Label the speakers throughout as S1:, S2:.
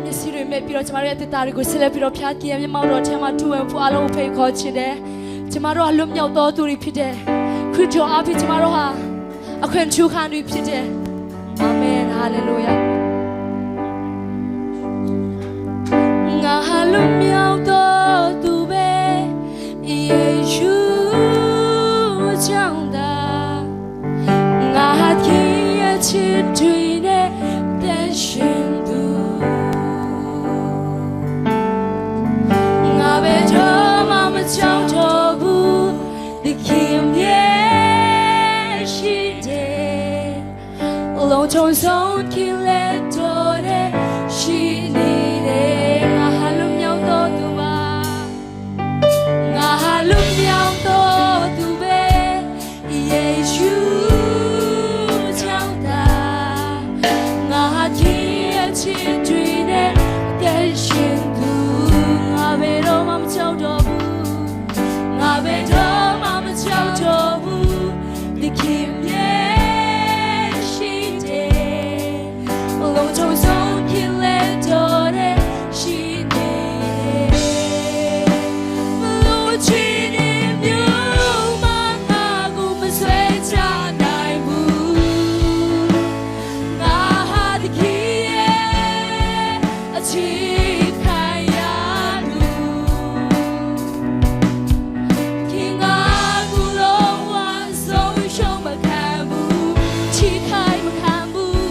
S1: မျက်စိတွေမဲ့ပြီးတော့ကျမတို့ရဲ့တစ်တာတွေကိုဆက်လက်ပြီးတော့ဖျားကြည့်ရမျက်မှောက်တော်ထဲမှာတူဝင်ဖို့အလုံးဖိတ်ခေါ်ခြင်းတယ်ကျမတို့ဟာလွတ်မြောက်တော်သူတွေဖြစ်တယ်ခရစ်တော်အားဖြင့်ကျမတို့ဟာအခွင့်ထူးခံတွေဖြစ်တယ်အာမင်ဟာလေလုယာငါဟာလွတ်မြောက်တော်သူပဲယေရှုကြောင့်သာငါဟာကြည်ရချစ်တွေနဲ့တန်ရှင်သူငါပဲတော့မကြောက်တော့ဘူးဒီခင်ရဲ့ရှိတယ်လုံးချုံဆုံးခင်လက်တော်တဲ့ရှိနေတယ်ငါဟာလွတ်မြောက်တော်သူပါငါဟာလွတ်မြောက်တော်သူပဲယေရှုကြောင့်သာငါဟာကြည်ရချစ်တွေနဲ့တန်ရှင်သူငါပဲတော့မကြောက်တော့ဘူးငါပဲတော့မကြောက်တော့ဘူးဒီခင်ရဲ့ရှိတယ်လုံးချုံဆုံးခင်လက်တော်တဲ့ရှိနေမလို့ချင်နေမျိုးမငါကိုမဆွဲချနိုင်ဘူးငါဟာဒီခင်ရဲ့အချစ်ခံရသူခင်ငါကိုလုံးဝဆုံးရှုံးမခံဘူးချစ်ခိုင်မခံဘူး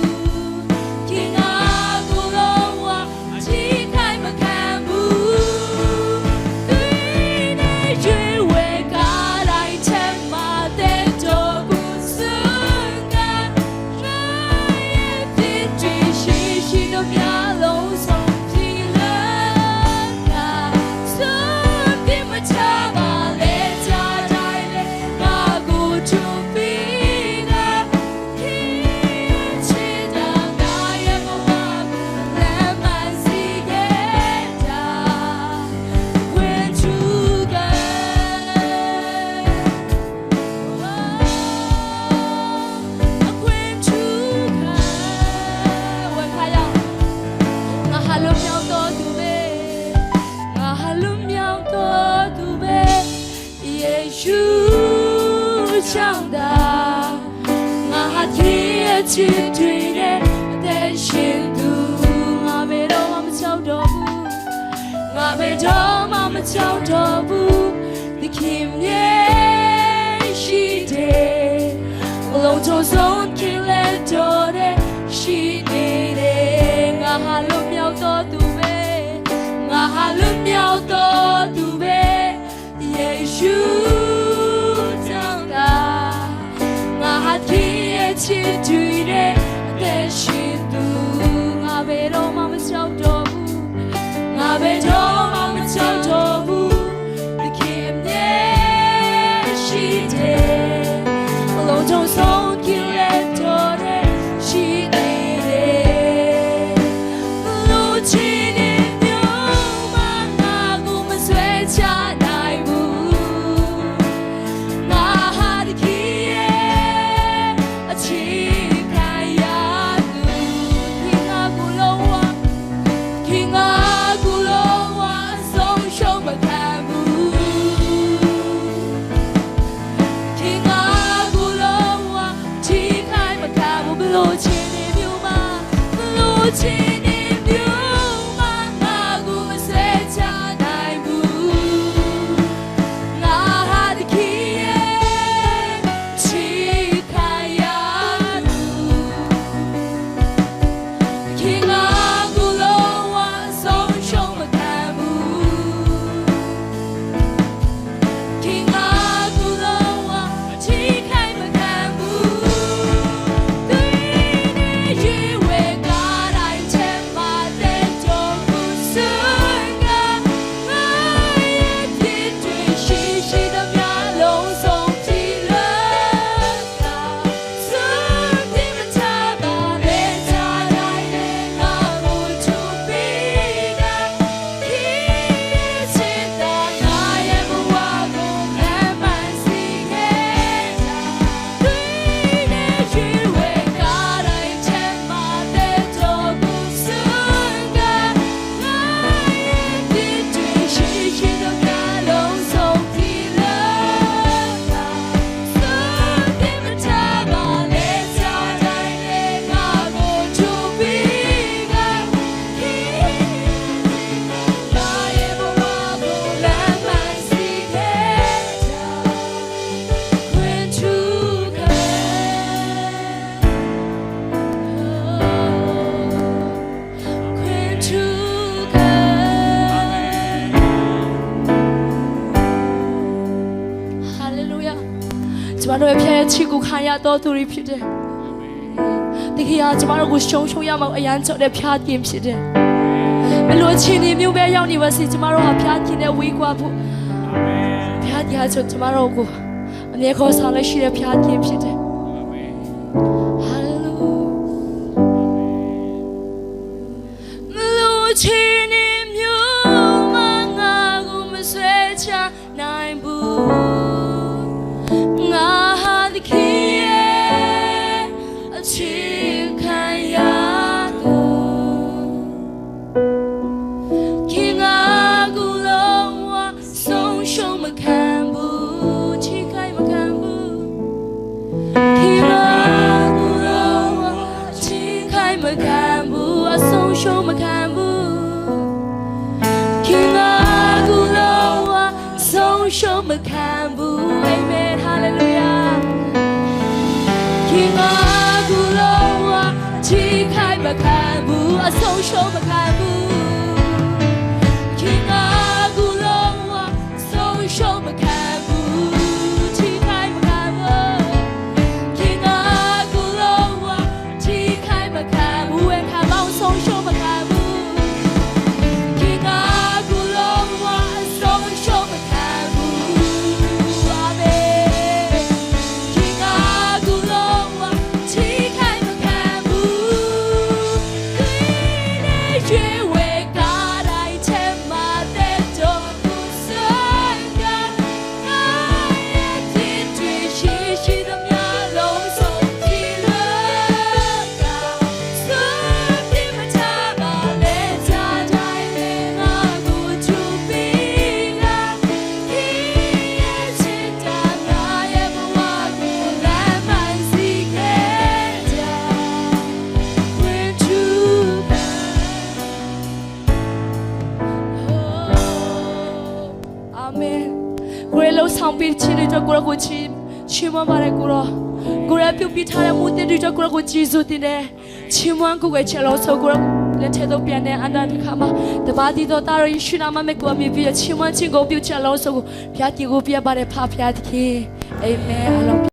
S1: ခင်ငါကိုလုံးဝချစ်ခိုင်မခံဘူးသူနဲ့ရွေးဝဲကားလိုက်ချက်မှာတဲ့တော့ဘူးစွန်းကရဲ့ဖြစ်ချင်ရှိတော့များလုံးဆုံးဖြစ်လာကစွန်းပြမချပါလေကြတိုင်းလေငါကိုချူပြီးကခင်ချစ်တာငါရဲ့ဘဝလက်မစီခဲ့တာခွင့်ချူကအခွင့်ချူကဝခါရောက်ငါဟာလွတ်မြောက်တော်သူပဲငါဟာလွတ်မြောက်တော်သူပဲယေရှုကြောင့်သာငါဟာကြည်ရချစ်တွေနဲ့အသက်ရှင်သူငါပဲတော့မကြောက်တော့ဘူးငါပဲတော့မကြောက်တော့ဘူးဒီခင်ရဲ့ရှိတယ်လုံးချုံဆုံးခင်လက်တော်တဲ့ရှိနေတယ်ငါဟာလွတ်မြောက်တော်သူပဲငါဟာလွတ်မြောက်တော်သူပဲယေရှုကြောင့်သာငါဟာကြည်ရချစ်တွေနဲ့အသက်ရှင်သူငါပဲတော့မကြောက်တော့ဘူးငါပဲတော့မကြောက်တော့ဘူးဒီခင်ရဲ့ရှိတယ်လုံးချုံဆုံးခင်လက်တော်တဲ့ရှိနေတယ်လို့ချင်နေမျိုးမငါကိုမဆွဲချနိုင်ဘူးငါဟာဒီခင်ရဲ့အချစ်ခံရသူခင်ငါကိုလုံးဝခင်ငါကိုလုံးဝဆုံးရှုံးမခံဘူးခင်ငါကိုလုံးဝချစ်ခိုင်မခံဘူးဘလို့ချင်နေမျိုးမဘလို့ချင်နေမျိုးမ တို့ရဲ့ဖျက်ချီကိုခံရတော့သူတွေဖြစ်တယ်တကယ်ကျမတို့ကိုရှုံရမှာအရန်ချော့တဲ့ဖျားခြင်းဖြစ်တယ်ဘယ်လိုအချိန်မျိုးပဲရောက်နေပါစေကျမတို့ဟာဖျားခြင်းနဲ့ဝေးကွာဖို့ဖျားခြင်းဆိုကျမတို့ကိုအမြဲခေါ်ဆောင်လက်ရှိတဲ့ဖျားခြင်းဖြစ်တယ်ဟာလေလုလူချင်းမျိုးမငါကိုမဆွဲချနိုင်ဘူးငါဟာတခင်ရဲ့အချစ်ခံရသူခင်ငါကိုလုံးဝဆုံးရှုံးမခံဘူးချစ်ခိုင်မခံဘူးခင်ငါကိုလုံးဝချစ်ခိုင်မခံဘူးအဆုံးရှုံးမခံဘူးခင်ငါကိုလုံးဝဆုံးရှုံးမခံဘူး Amen Hallelujah ခင်ငါကိုလုံးဝချစ်ခိုင်မခံဘူးအဆုံးရှုံးမခံဘူးခင်ငါကိုလုံးဝဆုံးရှုံးမခံဘူးချစ်ခိုင်မခံဘူးခင်ငါကိုလုံးဝချစ်ခိုင်မခံဘူးဝင်ခံမောင်းဆုံးရှုံးမခံဘူးခင်ငါကိုလုံးဝဆုံးရှုံးမခံဘူးအာမင်ခင်ငါကိုလုံးဝချစ်ခိုင်မခံဘူးဒီနေ့ရွှေဝဲကားတိုင်းချမ်းမာတဲ့တော့ကိုစံကငါရဲ့ချစ်တွေရှိသမျှလုံးစုံဒီလောကစွန့်ပြစ်မချပါနဲ့ချာတိုင်းနဲ့ငါကိုချူပြီးလာဒီရဲ့ချစ်တာငါရဲ့ဘဝကိုလမ်းမှန်စီခဲ့ကြwhen true Amen ကိုရလုံးဆောင်ပြီးချင်းတွေတော့ကိုရကိုချီးမွမ်းပါတယ်ကိုရပြုတ်ပြထားတဲ့မူတဲ့တွေတော့ကိုရကိုကြည်စုတင်တယ်ချီးမွမ်းကိုယ်ချေလို့ဆိုကိုရလက်ထဲတော့ပြန်တဲ့အန္တတစ်ခါမှာတပါးတီတော့တာရရှိနာမမဲ့ကိုအမြည်ပြချီးမွမ်းခြင်းကိုပြုတ်ချလို့ဆိုကိုဘုရားတီကိုပြပါတယ်ဖာဘုရားသခင်အာမင်